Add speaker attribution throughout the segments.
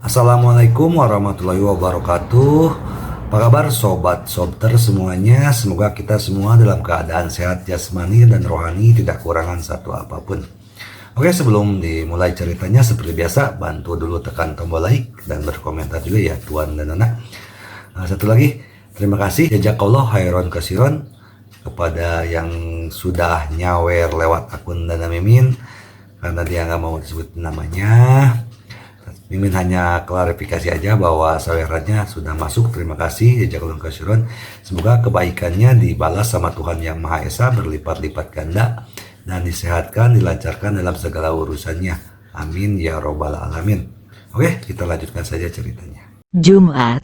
Speaker 1: Assalamualaikum warahmatullahi wabarakatuh. Apa kabar sobat sobter semuanya? Semoga kita semua dalam keadaan sehat jasmani dan rohani, tidak kurangan satu apapun. Oke, sebelum dimulai ceritanya seperti biasa, bantu dulu tekan tombol like dan berkomentar juga ya Tuan dan Anak. Satu lagi, terima kasih jazakallah khairon kasiron kepada yang sudah nyawer lewat akun Dana Mimin, karena dia nggak mau disebut namanya. Mimin hanya klarifikasi aja bahwa sawerannya sudah masuk. Terima kasih jazakallahu khairan. Semoga kebaikannya dibalas sama Tuhan Yang Maha Esa berlipat-lipat ganda dan disehatkan, dilancarkan dalam segala urusannya. Amin ya robbal alamin. Oke, kita lanjutkan saja ceritanya.
Speaker 2: Jumat,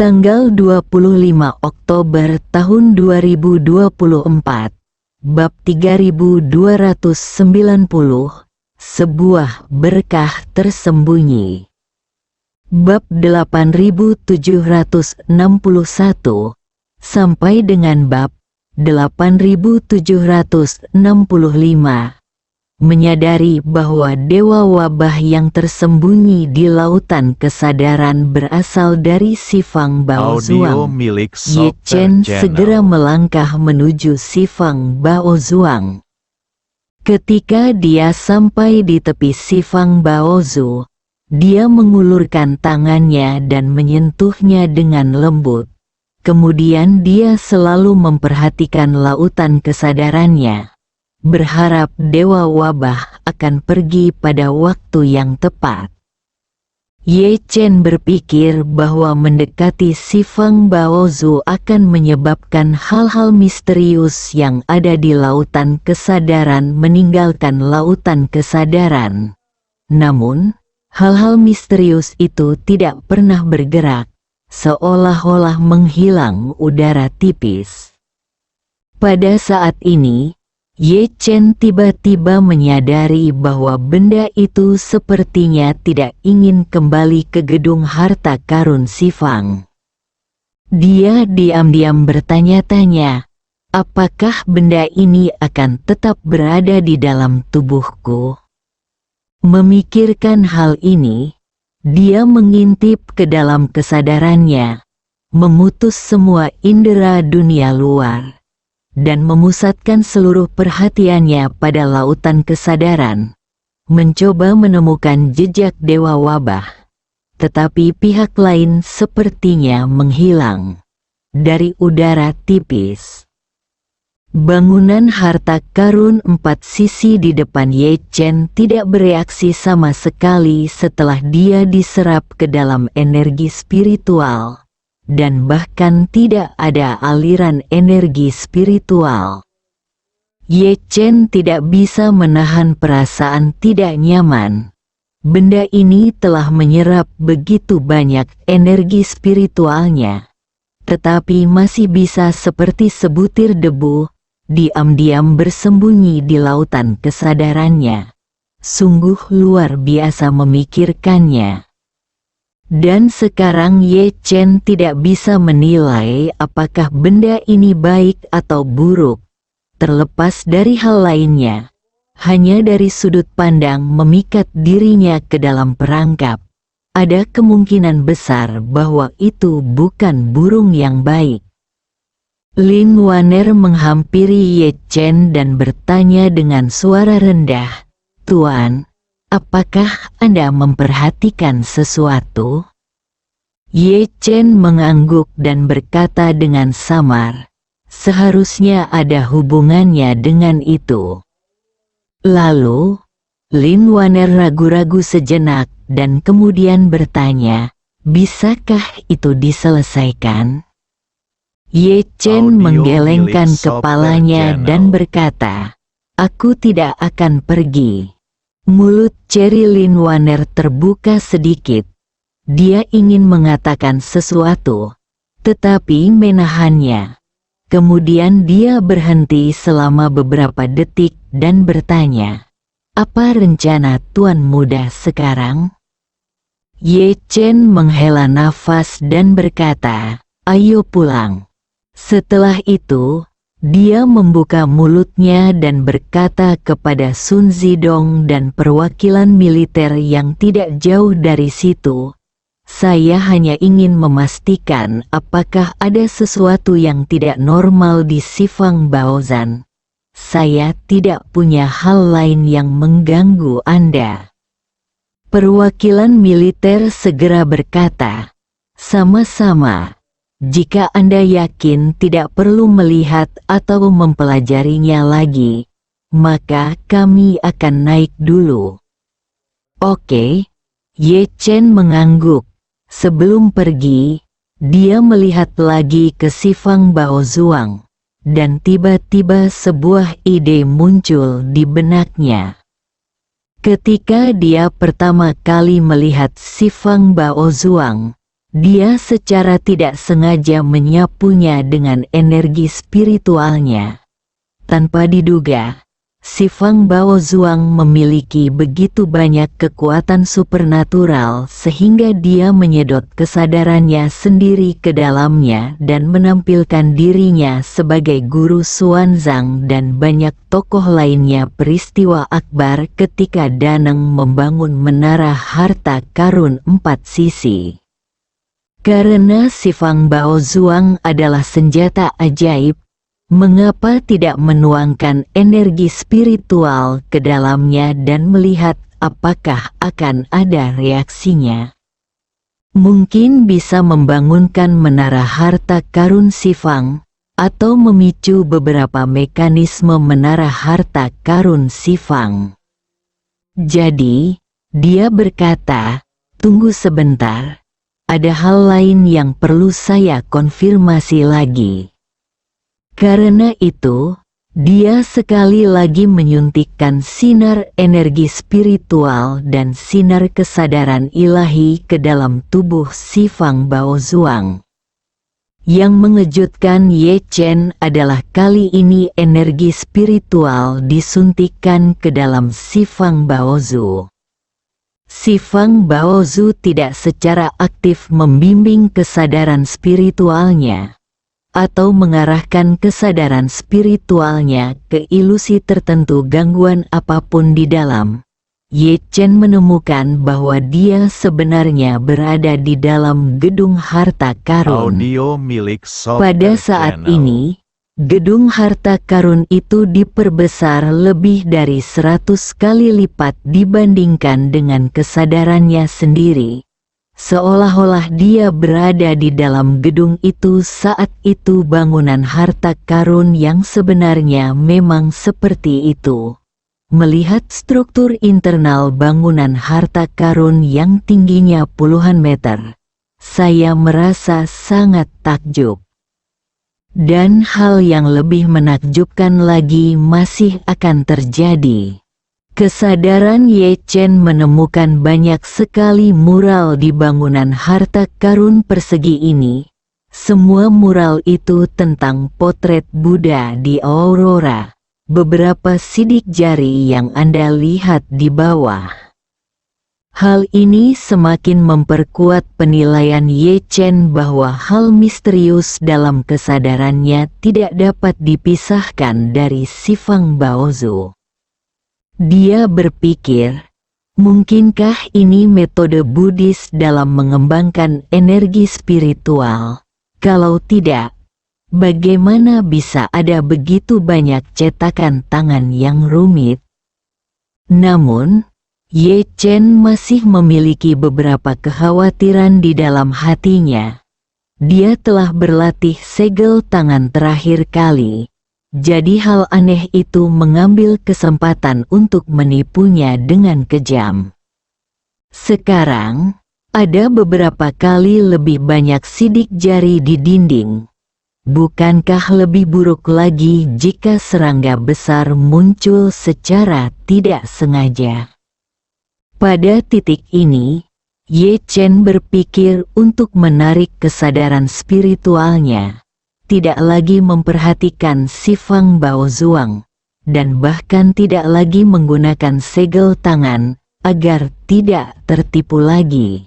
Speaker 2: tanggal 25 Oktober tahun 2024, bab 3290. Sebuah berkah tersembunyi. Bab 8761 sampai dengan bab 8765. Menyadari bahwa dewa wabah yang tersembunyi di lautan kesadaran berasal dari Sifang Bao Zuang. Ye Chen segera melangkah menuju Sifang Bao Zuang. Ketika dia sampai di tepi Sifang Baozu, dia mengulurkan tangannya dan menyentuhnya dengan lembut. Kemudian dia selalu memperhatikan lautan kesadarannya, berharap dewa wabah akan pergi pada waktu yang tepat. Ye Chen berpikir bahwa mendekati Sifang Baozu akan menyebabkan hal-hal misterius yang ada di lautan kesadaran meninggalkan lautan kesadaran. Namun, hal-hal misterius itu tidak pernah bergerak, seolah-olah menghilang udara tipis. Pada saat ini, Ye Chen tiba-tiba menyadari bahwa benda itu sepertinya tidak ingin kembali ke gedung harta karun Sifang. Dia diam-diam bertanya-tanya, apakah benda ini akan tetap berada di dalam tubuhku? Memikirkan hal ini, dia mengintip ke dalam kesadarannya, memutus semua indera dunia luar, dan memusatkan seluruh perhatiannya pada lautan kesadaran, mencoba menemukan jejak dewa wabah. Tetapi pihak lain sepertinya menghilang dari udara tipis. Bangunan harta karun 4 sisi di depan Ye Chen tidak bereaksi sama sekali setelah dia diserap ke dalam energi spiritual. Dan bahkan tidak ada aliran energi spiritual. Ye Chen tidak bisa menahan perasaan tidak nyaman. Benda ini telah menyerap begitu banyak energi spiritualnya, tetapi masih bisa seperti sebutir debu, diam-diam bersembunyi di lautan kesadarannya. Sungguh luar biasa memikirkannya. Dan sekarang Ye Chen tidak bisa menilai apakah benda ini baik atau buruk, terlepas dari hal lainnya. Hanya dari sudut pandang memikat dirinya ke dalam perangkap, ada kemungkinan besar bahwa itu bukan burung yang baik. Lin Waner menghampiri Ye Chen dan bertanya dengan suara rendah, "Tuan, apakah Anda memperhatikan sesuatu?" Ye Chen mengangguk dan berkata dengan samar, "Seharusnya ada hubungannya dengan itu." Lalu, Lin Waner ragu-ragu sejenak dan kemudian bertanya, "Bisakah itu diselesaikan?" Ye Chen menggelengkan kepalanya dan berkata, "Aku tidak akan pergi." Mulut Cherry Lin Waner terbuka sedikit. Dia ingin mengatakan sesuatu, tetapi menahannya. Kemudian dia berhenti selama beberapa detik dan bertanya, "Apa rencana Tuan Muda sekarang?" Ye Chen menghela nafas dan berkata, "Ayo pulang." Setelah itu, dia membuka mulutnya dan berkata kepada Sun Zidong dan perwakilan militer yang tidak jauh dari situ, Saya hanya ingin memastikan apakah ada sesuatu yang tidak normal di Sifang Baozan. Saya tidak punya hal lain yang mengganggu Anda. Perwakilan militer segera berkata, sama-sama. Jika Anda yakin tidak perlu melihat atau mempelajarinya lagi, maka kami akan naik dulu. Oke. Ye Chen mengangguk. Sebelum pergi, dia melihat lagi ke Sifang Baozuang, dan tiba-tiba sebuah ide muncul di benaknya. Ketika dia pertama kali melihat Sifang Baozuang, dia secara tidak sengaja menyapunya dengan energi spiritualnya. Tanpa diduga, Sifang Baozuang memiliki begitu banyak kekuatan supernatural sehingga dia menyedot kesadarannya sendiri ke dalamnya dan menampilkan dirinya sebagai guru Xuanzang dan banyak tokoh lainnya. Peristiwa akbar ketika Daneng membangun menara harta karun 4 sisi. Karena Sifang Baozuang adalah senjata ajaib, mengapa tidak menuangkan energi spiritual ke dalamnya dan melihat apakah akan ada reaksinya? Mungkin bisa membangunkan menara harta karun Sifang, atau memicu beberapa mekanisme menara harta karun Sifang. Jadi, dia berkata, tunggu sebentar, ada hal lain yang perlu saya konfirmasi lagi. Karena itu, dia sekali lagi menyuntikkan sinar energi spiritual dan sinar kesadaran ilahi ke dalam tubuh Sifang Baozuang. Yang mengejutkan Ye Chen adalah kali ini energi spiritual disuntikkan ke dalam Sifang Baozu. Sifang Baozu tidak secara aktif membimbing kesadaran spiritualnya, atau mengarahkan kesadaran spiritualnya ke ilusi tertentu gangguan apapun di dalam. Ye Chen menemukan bahwa dia sebenarnya berada di dalam gedung harta karun.
Speaker 3: Audio milik
Speaker 2: Pada saat ini, gedung harta karun itu diperbesar lebih dari 100 kali lipat dibandingkan dengan kesadarannya sendiri. Seolah-olah dia berada di dalam gedung itu saat itu. Bangunan harta karun yang sebenarnya memang seperti itu. Melihat struktur internal bangunan harta karun yang tingginya puluhan meter, saya merasa sangat takjub. Dan hal yang lebih menakjubkan lagi masih akan terjadi. Kesadaran Ye Chen menemukan banyak sekali mural di bangunan harta karun persegi ini. Semua mural itu tentang potret Buddha di Aurora. Beberapa sidik jari yang Anda lihat di bawah. Hal ini semakin memperkuat penilaian Ye Chen bahwa hal misterius dalam kesadarannya tidak dapat dipisahkan dari Sifang Baozu. Dia berpikir, mungkinkah ini metode Buddhis dalam mengembangkan energi spiritual? Kalau tidak, bagaimana bisa ada begitu banyak cetakan tangan yang rumit? Namun, Ye Chen masih memiliki beberapa kekhawatiran di dalam hatinya. Dia telah berlatih segel tangan terakhir kali. Jadi hal aneh itu mengambil kesempatan untuk menipunya dengan kejam. Sekarang, ada beberapa kali lebih banyak sidik jari di dinding. Bukankah lebih buruk lagi jika serangga besar muncul secara tidak sengaja? Pada titik ini, Ye Chen berpikir untuk menarik kesadaran spiritualnya. Tidak lagi memperhatikan Sifang Baozuang, dan bahkan tidak lagi menggunakan segel tangan, agar tidak tertipu lagi.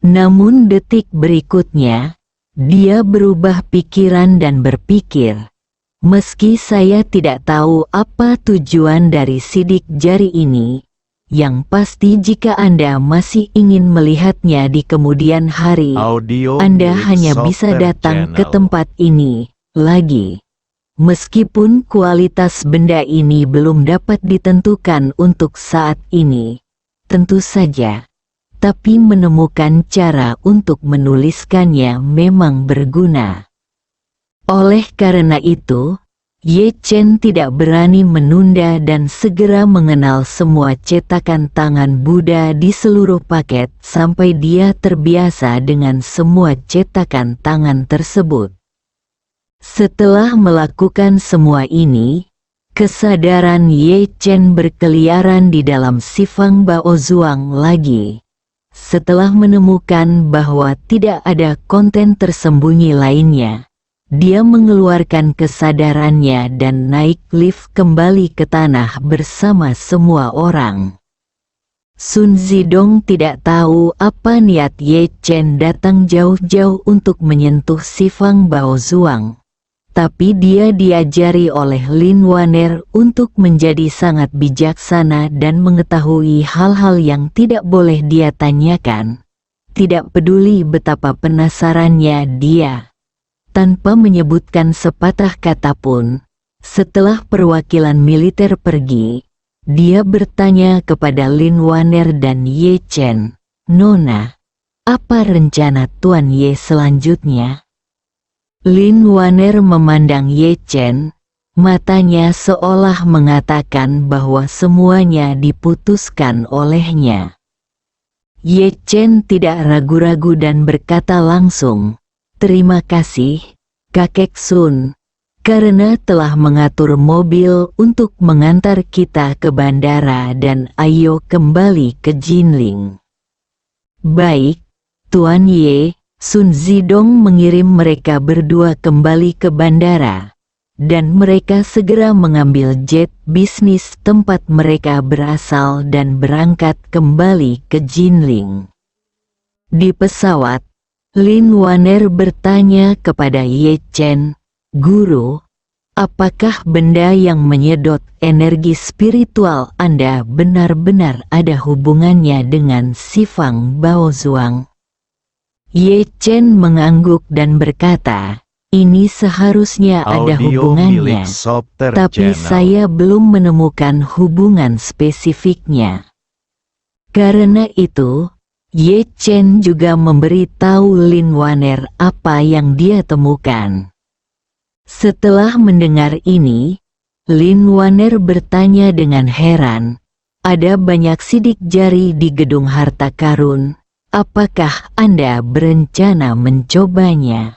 Speaker 2: Namun detik berikutnya, dia berubah pikiran dan berpikir, meski saya tidak tahu apa tujuan dari sidik jari ini, Yang pasti jika Anda masih ingin melihatnya di kemudian hari, Anda hanya bisa datang ke tempat ini lagi. Meskipun kualitas benda ini belum dapat ditentukan untuk saat ini, tentu saja, tapi menemukan cara untuk menuliskannya memang berguna. Oleh karena itu, Ye Chen tidak berani menunda dan segera mengenal semua cetakan tangan Buddha di seluruh paket sampai dia terbiasa dengan semua cetakan tangan tersebut. Setelah melakukan semua ini, kesadaran Ye Chen berkeliaran di dalam Sifang Bao Zhuang lagi. Setelah menemukan bahwa tidak ada konten tersembunyi lainnya, dia mengeluarkan kesadarannya dan naik lift kembali ke tanah bersama semua orang. Sun Zidong tidak tahu apa niat Ye Chen datang jauh-jauh untuk menyentuh Sifang Bao Zhuang. Tapi dia diajari oleh Lin Waner untuk menjadi sangat bijaksana dan mengetahui hal-hal yang tidak boleh dia tanyakan. Tidak peduli betapa penasarannya dia. Tanpa menyebutkan sepatah kata pun, setelah perwakilan militer pergi, dia bertanya kepada Lin Waner dan Ye Chen, "Nona, apa rencana Tuan Ye selanjutnya?" Lin Waner memandang Ye Chen, matanya seolah mengatakan bahwa semuanya diputuskan olehnya. Ye Chen tidak ragu-ragu dan berkata langsung, "Terima kasih, Kakek Sun, karena telah mengatur mobil untuk mengantar kita ke bandara dan ayo kembali ke Jinling." "Baik, Tuan Ye." Sun Zidong mengirim mereka berdua kembali ke bandara, dan mereka segera mengambil jet bisnis tempat mereka berasal dan berangkat kembali ke Jinling. Di pesawat, Lin Waner bertanya kepada Ye Chen, "Guru, apakah benda yang menyedot energi spiritual Anda benar-benar ada hubungannya dengan Sifang Bao Zhuang?" Ye Chen mengangguk dan berkata, "Ini seharusnya ada hubungannya, tapi saya belum menemukan hubungan spesifiknya." Karena itu, Ye Chen juga memberitahu Lin Waner apa yang dia temukan. Setelah mendengar ini, Lin Waner bertanya dengan heran, "Ada banyak sidik jari di gedung harta karun. Apakah Anda berencana mencobanya?"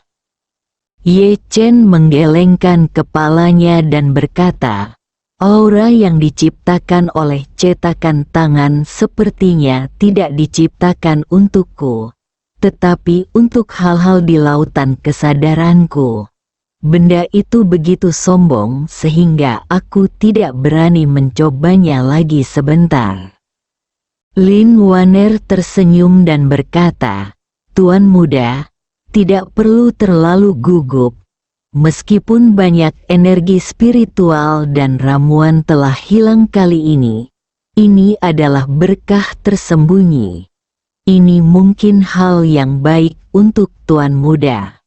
Speaker 2: Ye Chen menggelengkan kepalanya dan berkata, "Aura yang diciptakan oleh cetakan tangan sepertinya tidak diciptakan untukku, tetapi untuk hal-hal di lautan kesadaranku. Benda itu begitu sombong sehingga aku tidak berani mencobanya lagi sebentar." Lin Waner tersenyum dan berkata, "Tuan muda, tidak perlu terlalu gugup. Meskipun banyak energi spiritual dan ramuan telah hilang kali ini adalah berkah tersembunyi. Ini mungkin hal yang baik untuk Tuan muda."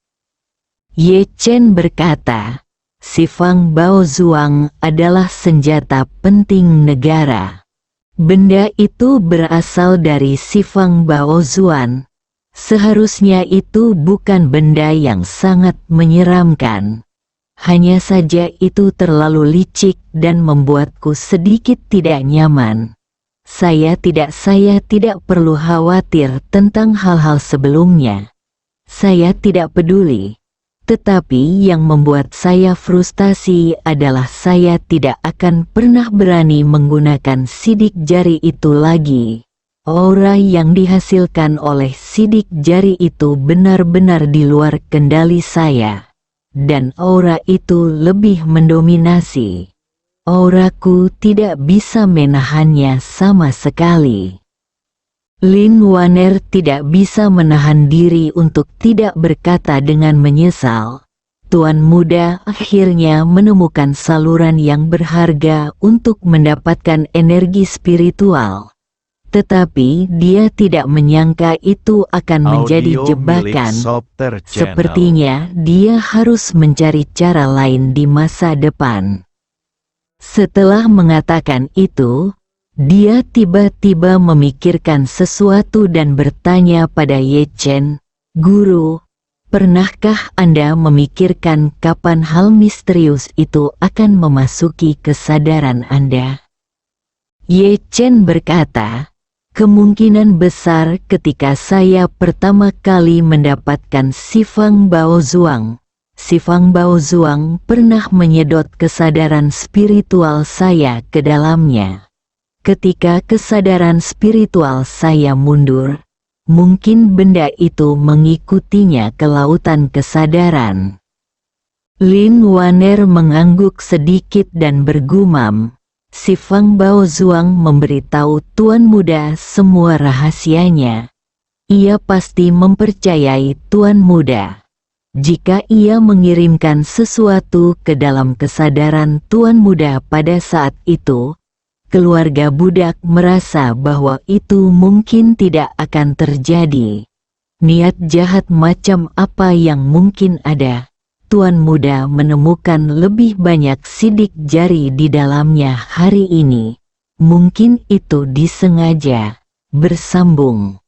Speaker 2: Ye Chen berkata, "Sifang Bao Zhuang adalah senjata penting negara. Benda itu berasal dari Sifang Bao Zhuang. Seharusnya itu bukan benda yang sangat menyeramkan. Hanya saja itu terlalu licik dan membuatku sedikit tidak nyaman. Saya tidak perlu khawatir tentang hal-hal sebelumnya. Saya tidak peduli. Tetapi yang membuat saya frustasi adalah saya tidak akan pernah berani menggunakan sidik jari itu lagi. Aura yang dihasilkan oleh sidik jari itu benar-benar di luar kendali saya. Dan aura itu lebih mendominasi. Auraku tidak bisa menahannya sama sekali." Lin Waner tidak bisa menahan diri untuk tidak berkata dengan menyesal, "Tuan muda akhirnya menemukan saluran yang berharga untuk mendapatkan energi spiritual. Tetapi dia tidak menyangka itu akan menjadi
Speaker 3: Audio milik
Speaker 2: jebakan.
Speaker 3: Sopter Channel.
Speaker 2: Sepertinya dia harus mencari cara lain di masa depan. Setelah mengatakan itu, dia tiba-tiba memikirkan sesuatu dan bertanya pada Ye Chen, "Guru, pernahkah Anda memikirkan kapan hal misterius itu akan memasuki kesadaran Anda?" Ye Chen berkata, "Kemungkinan besar ketika saya pertama kali mendapatkan Sifang Bao Zuang. Sifang Bao Zuang pernah menyedot kesadaran spiritual saya ke dalamnya. Ketika kesadaran spiritual saya mundur, mungkin benda itu mengikutinya ke lautan kesadaran." Lin Waner mengangguk sedikit dan bergumam, "Sifang Bao Zuang memberitahu Tuan Muda semua rahasianya. Ia pasti mempercayai Tuan Muda. Jika ia mengirimkan sesuatu ke dalam kesadaran Tuan Muda pada saat itu, keluarga budak merasa bahwa itu mungkin tidak akan terjadi. Niat jahat macam apa yang mungkin ada? Tuan Muda menemukan lebih banyak sidik jari di dalamnya hari ini. Mungkin itu disengaja." Bersambung.